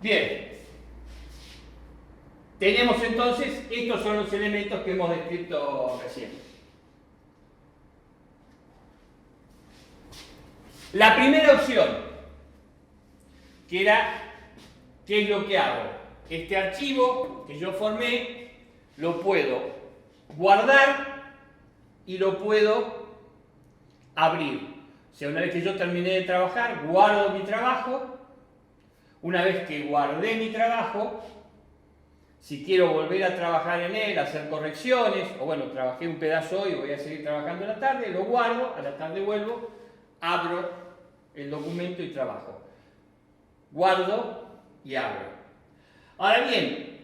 Bien. Tenemos entonces, estos son los elementos que hemos descrito recién. La primera opción, que era, ¿qué es lo que hago? Este archivo que yo formé, lo puedo guardar y lo puedo abrir. O sea, una vez que yo terminé de trabajar, guardo mi trabajo. Una vez que guardé mi trabajo, si quiero volver a trabajar en él, hacer correcciones, o bueno, trabajé un pedazo hoy y voy a seguir trabajando en la tarde, lo guardo, a la tarde vuelvo, abro el documento y trabajo. Guardo y abro. Ahora bien,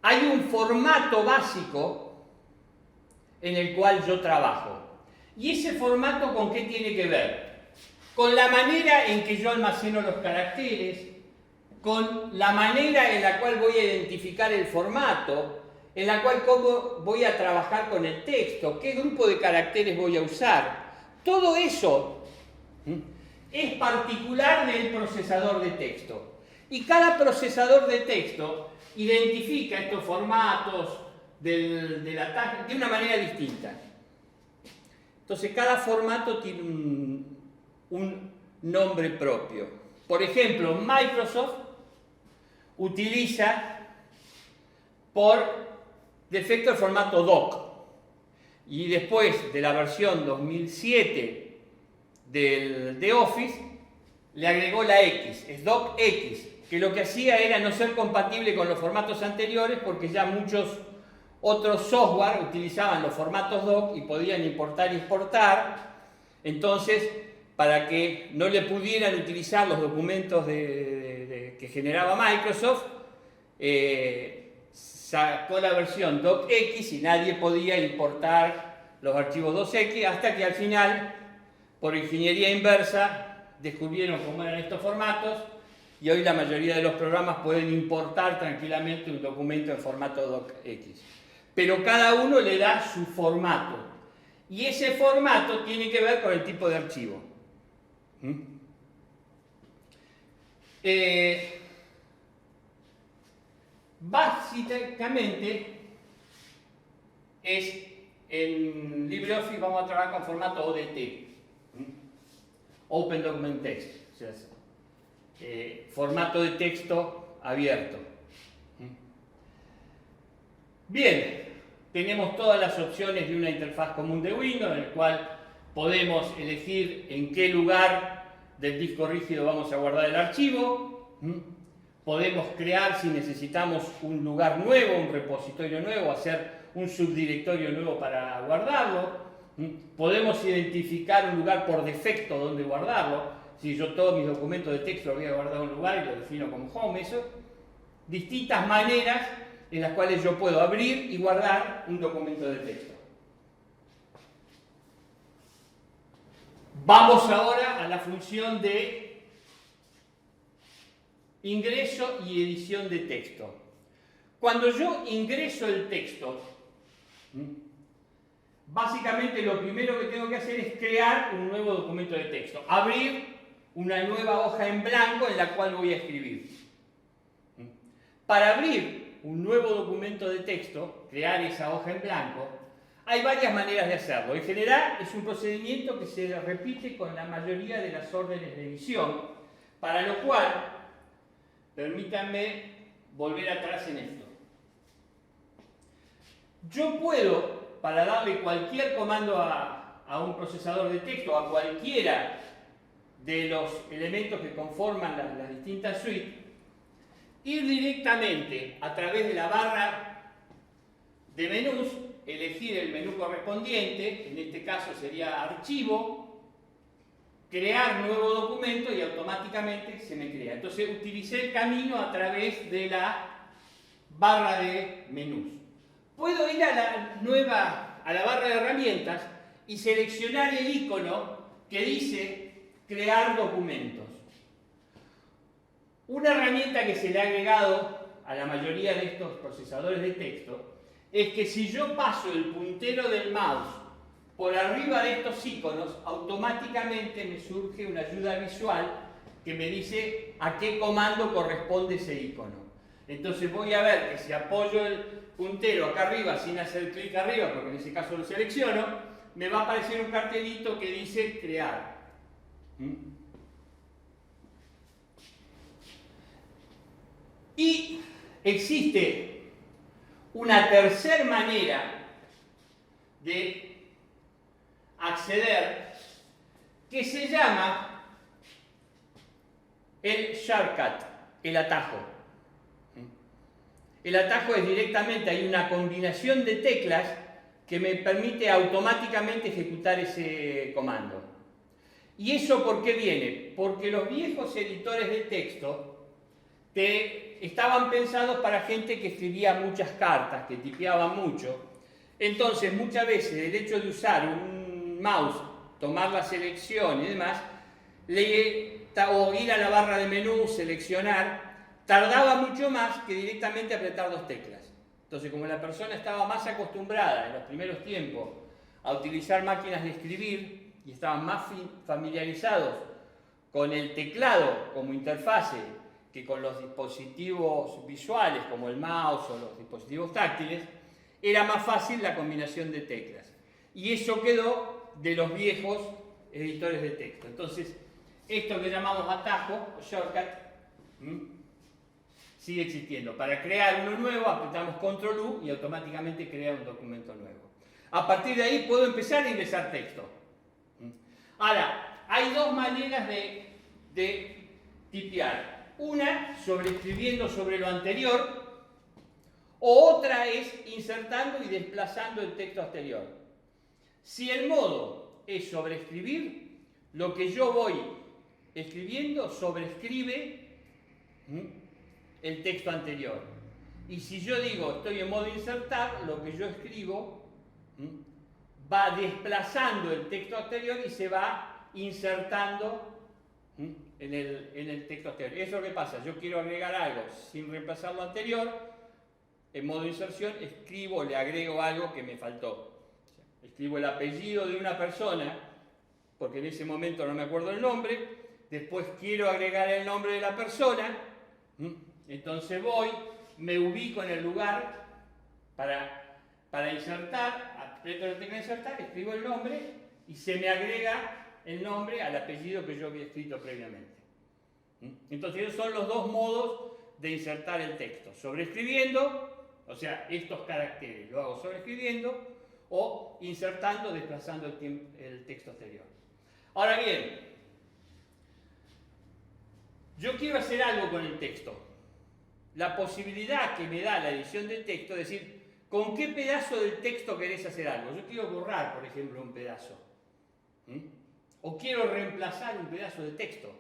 hay un formato básico en el cual yo trabajo. ¿Y ese formato con qué tiene que ver? Con la manera en que yo almaceno los caracteres, con la manera en la cual voy a identificar el formato, en la cual cómo voy a trabajar con el texto, qué grupo de caracteres voy a usar. Todo eso es particular del procesador de texto. Y cada procesador de texto identifica estos formatos de una manera distinta. Entonces, cada formato tiene un nombre propio. Por ejemplo, Microsoft utiliza por defecto el formato doc. Y después de la versión 2007 de Office, le agregó la X, es docx, que lo que hacía era no ser compatible con los formatos anteriores porque ya muchos otros software utilizaban los formatos doc y podían importar y exportar. Entonces, para que no le pudieran utilizar los documentos que generaba Microsoft, sacó la versión docx y nadie podía importar los archivos docx hasta que al final, por ingeniería inversa, descubrieron cómo eran estos formatos y hoy la mayoría de los programas pueden importar tranquilamente un documento en formato docx. Pero cada uno le da su formato y ese formato tiene que ver con el tipo de archivo. Básicamente en LibreOffice vamos a trabajar con formato ODT, Open Document Text, o sea, formato de texto abierto. Bien, tenemos todas las opciones de una interfaz común de Windows, en el cual podemos elegir en qué lugar del disco rígido vamos a guardar el archivo. Podemos crear, si necesitamos, un lugar nuevo, un repositorio nuevo, hacer un subdirectorio nuevo para guardarlo. Podemos identificar un lugar por defecto donde guardarlo. Si yo todos mis documentos de texto los voy a guardar en un lugar y lo defino como home, eso. Distintas maneras en las cuales yo puedo abrir y guardar un documento de texto. Vamos ahora a la función de ingreso y edición de texto. Cuando yo ingreso el texto, básicamente lo primero que tengo que hacer es crear un nuevo documento de texto, abrir una nueva hoja en blanco en la cual voy a escribir. Para abrir un nuevo documento de texto, crear esa hoja en blanco, hay varias maneras de hacerlo. En general es un procedimiento que se repite con la mayoría de las órdenes de edición, para lo cual, permítanme volver atrás en esto. Yo puedo, para darle cualquier comando a un procesador de texto, a cualquiera de los elementos que conforman las distintas suites, ir directamente a través de la barra de menús, elegir el menú correspondiente, en este caso sería archivo, crear nuevo documento y automáticamente se me crea. Entonces utilicé el camino a través de la barra de menús. Puedo ir a la barra de herramientas y seleccionar el icono que dice crear documentos. Una herramienta que se le ha agregado a la mayoría de estos procesadores de texto es que si yo paso el puntero del mouse por arriba de estos iconos, automáticamente me surge una ayuda visual que me dice a qué comando corresponde ese icono. Entonces voy a ver que si apoyo el puntero acá arriba sin hacer clic arriba, porque en ese caso lo selecciono, me va a aparecer un cartelito que dice crear. Y existe una tercera manera de acceder que se llama el shortcut, el atajo. El atajo es directamente, hay una combinación de teclas que me permite automáticamente ejecutar ese comando. ¿Y eso por qué viene? Porque los viejos editores de texto estaban pensados para gente que escribía muchas cartas, que tipeaba mucho. Entonces, muchas veces el hecho de usar un mouse, tomar la selección y demás, o ir a la barra de menú, seleccionar, tardaba mucho más que directamente apretar dos teclas. Entonces, como la persona estaba más acostumbrada en los primeros tiempos a utilizar máquinas de escribir y estaban más familiarizados con el teclado como interfase que con los dispositivos visuales como el mouse o los dispositivos táctiles, era más fácil la combinación de teclas. Y eso quedó de los viejos editores de texto. Entonces, esto que llamamos atajo o shortcut sigue existiendo. Para crear uno nuevo apretamos Control U y automáticamente crea un documento nuevo. A partir de ahí puedo empezar a ingresar texto. Ahora, hay dos maneras de tipear. Una, escribiendo sobre lo anterior, o otra es insertando y desplazando el texto anterior. Si el modo es sobreescribir, lo que yo voy escribiendo sobrescribe el texto anterior. Y si yo digo estoy en modo insertar, lo que yo escribo va desplazando el texto anterior y se va insertando en el texto anterior. Eso es lo que pasa, yo quiero agregar algo sin reemplazar lo anterior, en modo inserción escribo, le agrego algo que me faltó. Escribo el apellido de una persona, porque en ese momento no me acuerdo el nombre, después quiero agregar el nombre de la persona, entonces voy, me ubico en el lugar para insertar, aprieto la tecla de insertar, escribo el nombre y se me agrega el nombre al apellido que yo había escrito previamente. Entonces esos son los dos modos de insertar el texto. Sobreescribiendo, o sea, estos caracteres lo hago sobreescribiendo, o insertando, desplazando el texto anterior. Ahora bien, yo quiero hacer algo con el texto. La posibilidad que me da la edición del texto es decir, ¿con qué pedazo del texto querés hacer algo? Yo quiero borrar, por ejemplo, un pedazo. O quiero reemplazar un pedazo de texto.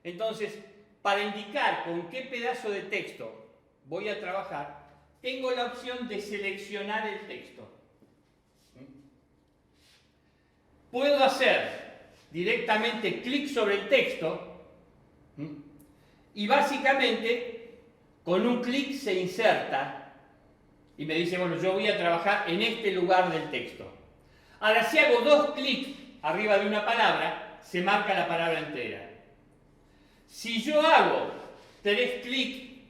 Entonces, para indicar con qué pedazo de texto voy a trabajar, tengo la opción de seleccionar el texto. Puedo hacer directamente clic sobre el texto y básicamente con un clic se inserta y me dice, bueno, yo voy a trabajar en este lugar del texto. Ahora, si hago dos clics arriba de una palabra, se marca la palabra entera. Si yo hago 3 clics,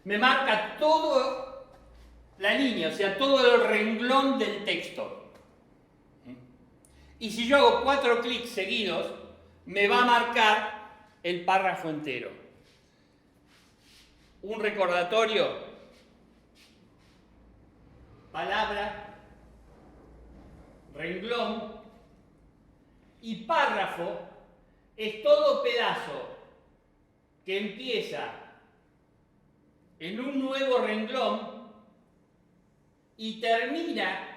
me marca toda la línea, o sea, todo el renglón del texto. Y si yo hago 4 clics seguidos, me va a marcar el párrafo entero. Un recordatorio: palabra, renglón y párrafo es todo pedazo que empieza en un nuevo renglón y termina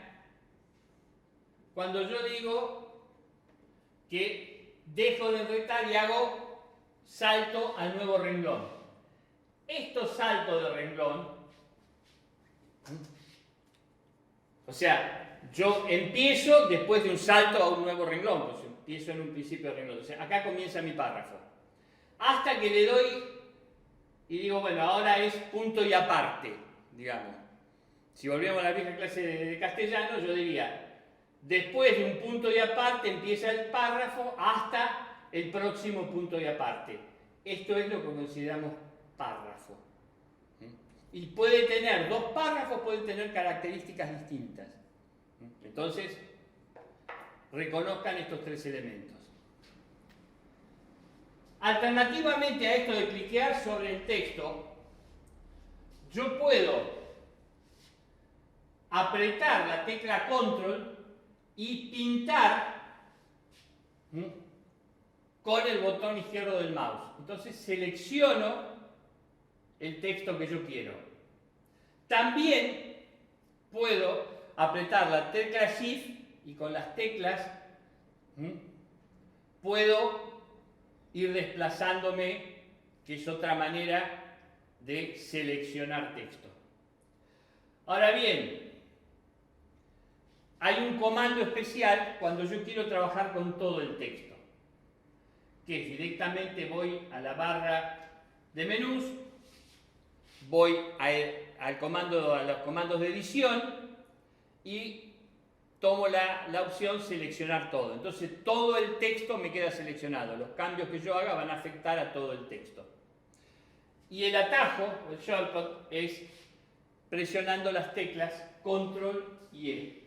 cuando yo digo que dejo de retar y hago salto al nuevo renglón. Estos saltos de renglón, o sea, yo empiezo después de un salto a un nuevo renglón, pues empiezo en un principio de renglón. O sea, acá comienza mi párrafo. Hasta que le doy y digo, bueno, ahora es punto y aparte, digamos. Si volvemos a la vieja clase de castellano, yo diría, después de un punto y aparte empieza el párrafo hasta el próximo punto y aparte. Esto es lo que consideramos párrafo. Y puede tener, dos párrafos pueden tener características distintas. Entonces, reconozcan estos tres elementos. Alternativamente a esto de cliquear sobre el texto, yo puedo apretar la tecla Control y pintar con el botón izquierdo del mouse. Entonces selecciono el texto que yo quiero. También puedo apretar la tecla Shift y con las teclas puedo ir desplazándome, que es otra manera de seleccionar texto. Ahora bien, hay un comando especial cuando yo quiero trabajar con todo el texto, que es directamente voy a la barra de menús, voy a los comandos de edición y tomo la opción seleccionar todo. Entonces todo el texto me queda seleccionado. Los cambios que yo haga van a afectar a todo el texto. Y el atajo, el shortcut, es presionando las teclas Control y E.